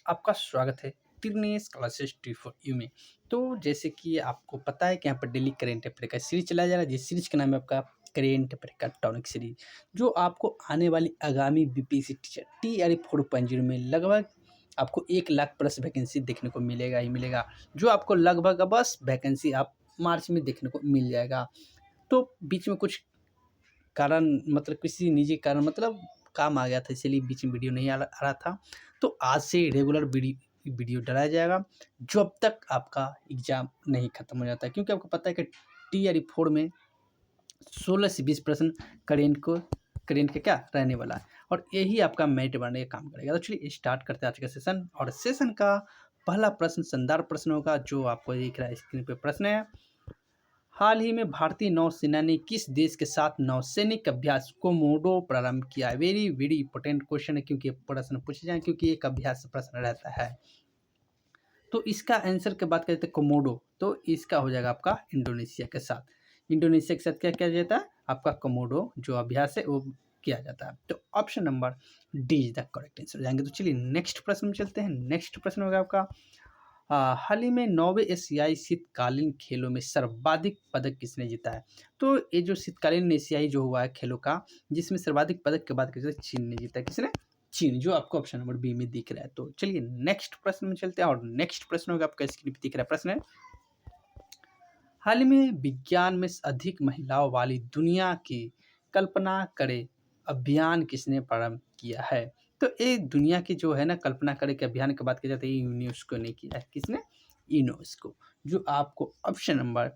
आपका स्वागत है तिरनेस क्लासेस टी फॉर यू में। तो जैसे कि आपको पता है कि यहाँ पर डेली करेंट अफेयर का सीरीज चलाया जा रहा है, जिस सीरीज का नाम है आपका करेंट अफेयर का टॉनिक सीरीज, जो आपको आने वाली आगामी बीपीएससी टीचर टीआरई 4.0 में लगभग आपको 1 लाख प्लस वैकेंसी देखने को मिलेगा ही मिलेगा। जो आपको लगभग बस वैकेंसी आप मार्च में देखने को मिल जाएगा। तो बीच में कुछ कारण मतलब किसी निजी कारण मतलब काम आ गया था, इसलिए बीच में वीडियो नहीं आ रहा था। तो आज से रेगुलर वीडियो डाला जाएगा जब तक आपका एग्ज़ाम नहीं ख़त्म हो जाता है, क्योंकि आपको पता है कि टीआरई 4 में 16 से 20% करेंट का क्या रहने वाला है, और यही आपका मेरिट बनने का काम करेगा। तो चलिए स्टार्ट करते हैं आज का सेशन। और सेशन का पहला प्रश्न शानदार प्रश्न होगा, जो आपको दिख रहा है स्क्रीन पे। प्रश्न है, हाल ही में भारतीय नौसेना ने किस देश के साथ नौसैनिक अभ्यास कोमोडो प्रारंभ किया? वेरी वेरी इंपॉर्टेंट क्वेश्चन है, क्योंकि प्रश्न पूछे जाए, क्योंकि एक अभ्यास प्रश्न रहता है। तो इसका आंसर की बात करते हैं कोमोडो, तो इसका हो जाएगा आपका इंडोनेशिया के साथ। इंडोनेशिया के साथ क्या किया जाता है? आपका कोमोडो जो अभ्यास है वो किया जाता है। तो option number D is the correct answer हो जाएंगे। तो चलिए नेक्स्ट प्रश्न में चलते हैं। नेक्स्ट प्रश्न होगा आपका, हाल ही में 9वें एशियाई शीतकालीन खेलों में सर्वाधिक पदक किसने जीता है? तो ये जो शीतकालीन एशियाई जो हुआ है खेलों का, जिसमें सर्वाधिक पदक की बात करें तो चीन ने जीता है। किसने? चीन, जो आपको ऑप्शन नंबर बी में दिख रहा है। तो चलिए नेक्स्ट प्रश्न में चलते हैं। और नेक्स्ट प्रश्न होगा आपका स्क्रीन पे दिख रहा है। प्रश्न है, हाल ही में विज्ञान में अधिक महिलाओं वाली दुनिया की कल्पना करे अभियान किसने प्रारंभ किया है? तो ये दुनिया की जो है ना कल्पना करे के अभियान की बात की जाती है, यूनेस्को ने किया है। किसने? यूनेस्को, जो आपको ऑप्शन नंबर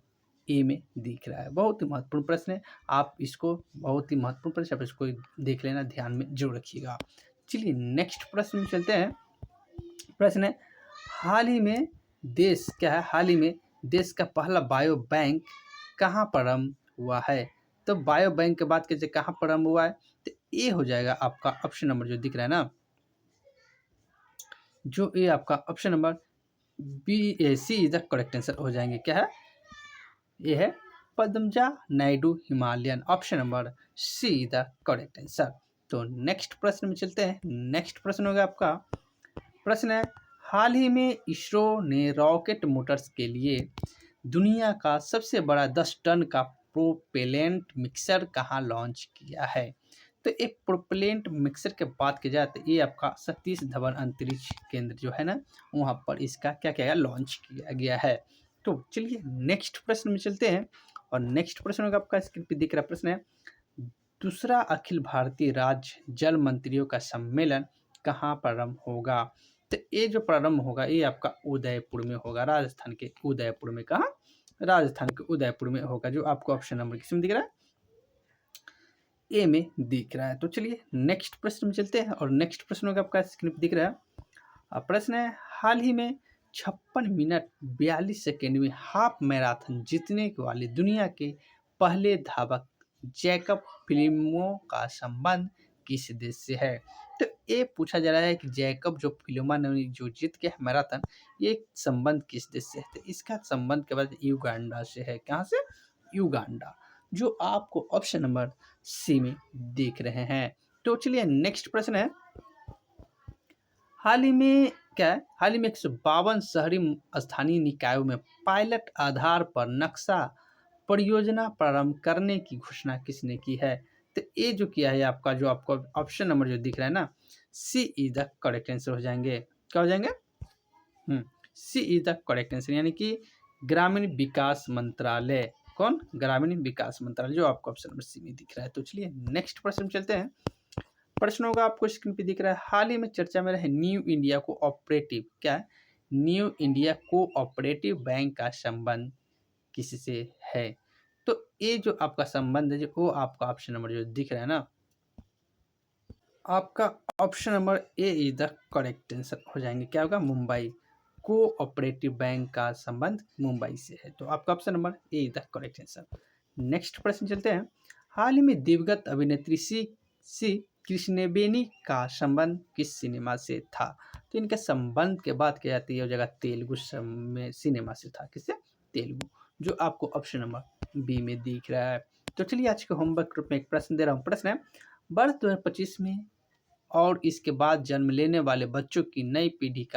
ए में दिख रहा है। बहुत ही महत्वपूर्ण प्रश्न है, आप इसको बहुत ही महत्वपूर्ण प्रश्न, आप इसको देख लेना, ध्यान में जरूर रखिएगा। चलिए नेक्स्ट प्रश्न में चलते हैं। प्रश्न है, हाल ही में देश क्या है, हाल ही में देश का पहला बायो बैंक कहाँ प्रारंभ हुआ है? तो बायो बैंक की बात कीजिए कहाँ प्रारंभ हुआ है, तो ये हो जाएगा आपका ऑप्शन नंबर जो दिख रहा है ना, जो ये आपका option number B A C is the correct answer हो जाएंगे। क्या है? ये है Padmaja Naidu Himalayan. Option number C the correct answer. तो नेक्स्ट प्रश्न में चलते हैं। नेक्स्ट प्रश्न होगा आपका, प्रश्न है, हाल ही में इसरो ने रॉकेट मोटर्स के लिए दुनिया का सबसे बड़ा 10 टन का प्रोपेलेंट मिक्सर कहाँ लॉन्च किया है? तो एक प्रोपेलेंट मिक्सर के बात की जाए तो ये आपका सतीश धवन अंतरिक्ष केंद्र जो है ना, वहाँ पर इसका क्या क्या गया लॉन्च किया गया है। तो चलिए नेक्स्ट प्रश्न में चलते हैं। और नेक्स्ट प्रश्न होगा आपका स्क्रीन पे दिख रहा प्रश्न है, दूसरा अखिल भारतीय राज्य जल मंत्रियों का सम्मेलन कहाँ प्रारंभ होगा? तो ये जो प्रारंभ होगा ये आपका उदयपुर में होगा, राजस्थान के उदयपुर में। कहाँ? राजस्थान के उदयपुर में होगा, जो आपको ऑप्शन नंबर किसमें दिख रहा है? ए में दिख रहा है। तो चलिए नेक्स्ट प्रश्न में चलते हैं। और नेक्स्ट प्रश्न होगा आपका स्क्रीन पर दिख रहा है। प्रश्न है, हाल ही में 56 मिनट 42 सेकेंड में हाफ मैराथन जीतने वाले दुनिया के पहले धावक जैकब फिलिमो का संबंध किस देश से है? तो ये पूछा जा रहा है कि जैकब जो फिलिमा ने जो जीत के मैराथन, ये संबंध किस देश से है? तो इसका संबंध के बाद युगांडा से है। कहाँ से? युगांडा, जो आपको ऑप्शन नंबर सी में देख रहे हैं। तो चलिए नेक्स्ट प्रश्न है, हाल ही में क्या है, हाल ही में 152 शहरी स्थानीय निकायों में पायलट आधार पर नक्शा परियोजना प्रारंभ करने की घोषणा किसने की है? तो ये जो किया है आपका, जो आपको ऑप्शन नंबर जो दिख रहा है ना, सी इज द करेक्ट आंसर हो जाएंगे। क्या हो जाएंगे? सी इज द करेक्ट आंसर, यानी कि ग्रामीण विकास मंत्रालय। कौन? ग्रामीण विकास मंत्रालय, जो आपको ऑप्शन नंबर सी में दिख रहा है। तो चलिए नेक्स्ट प्रश्न चलते हैं। प्रश्न होगा आपको स्क्रीन पे दिख रहा है, हाल ही में चर्चा में रहे न्यू इंडिया कोऑपरेटिव, क्या है? न्यू इंडिया कोऑपरेटिव बैंक का संबंध किससे है? तो ये जो आपका संबंध है, जो वो आपका ऑप्शन नंबर जो दिख रहा है ना, आपका option number A is the correct answer हो जाएंगे। क्या होगा? मुंबई कोऑपरेटिव बैंक का संबंध मुंबई से है। तो आपका option number A is the correct answer. Next प्रश्न चलते हैं। हाल ही में दिवंगत अभिनेत्री सी कृष्णवेनी का संबंध किस सिनेमा से था? तो इनके संबंध के बात की जाती है जगह तेलुगु में सिनेमा से था। किससे? तेलुगु, जो आपको ऑप्शन नंबर बी में दिख रहा है। तो चलिए आज के होमवर्क ग्रुप में एक प्रश्न दे रहा हूँ। प्रश्न है, वर्ष 2025 में और इसके बाद जन्म लेने वाले बच्चों की नई पीढ़ी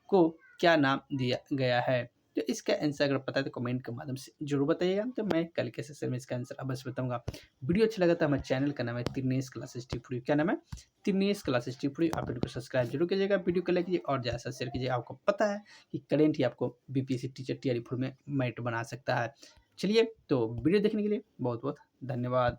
को क्या नाम दिया गया है? तो इसका आंसर अगर पता है तो कमेंट के माध्यम से ज़रूर बताइएगा, तो मैं कल के सेशन में इसका आंसर अवश्य बताऊँगा। वीडियो अच्छा लगा तो हमारे चैनल का नाम है त्रिनेश क्लासेस टी फॉर यू। क्या नाम है? त्रिनेश क्लासेस टी फॉर यू। आप इनको सब्सक्राइब जरूर कीजिएगा, वीडियो को लाइक कीजिए और ज़्यादा से शेयर कीजिए। आपको पता है कि करंट ही आपको बीपीएससी टीचर टीआरई 4 में मेरिट बना सकता है। चलिए, तो वीडियो देखने के लिए बहुत-बहुत धन्यवाद।